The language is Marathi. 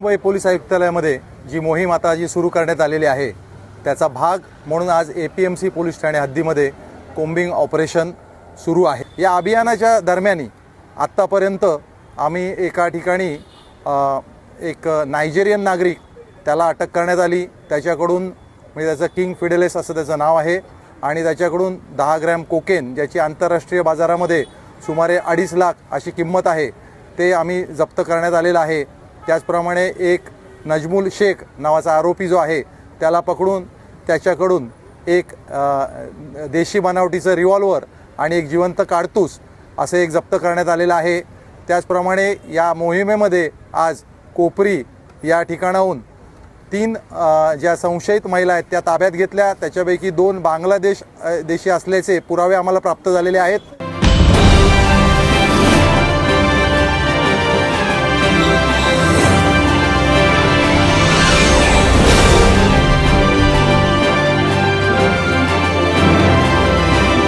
मुंबई पोलीस आयुक्तालयामध्ये जी मोहीम आता सुरू करण्यात आलेली आहे त्याचा भाग म्हणून आज APMC पोलीस ठाणे हद्दीमध्ये कोम्बिंग ऑपरेशन सुरू आहे। या अभियानाच्या दरम्यान आत्तापर्यंत आम्ही एका ठिकाणी एक नायजेरियन नागरिक त्याला अटक करण्यात आली। त्याच्याकडून म्हणजे त्याचं किंग फिडेलिस असं त्याचं नाव आहे आणि त्याच्याकडून 10 ग्रॅम कोकेन ज्याची आंतरराष्ट्रीय बाजारामध्ये सुमारे 2.5 लाख अशी किंमत आहे ते आम्ही जप्त करण्यात आलेलं आहे। त्याचप्रमाणे एक नजमुल शेख नावाचा आरोपी जो आहे त्याला पकडून त्याच्याकडून एक देशी बनावटीचं रिव्हॉल्वर आणि एक जिवंत काडतूस असे एक जप्त करण्यात आलेलं आहे। त्याचप्रमाणे या मोहिमेमध्ये आज कोपरी या ठिकाणाहून 3 ज्या संशयित महिला आहेत त्या ताब्यात घेतल्या। त्याच्यापैकी 2 बांगलादेशी असल्याचे पुरावे आम्हाला प्राप्त झालेले आहेत।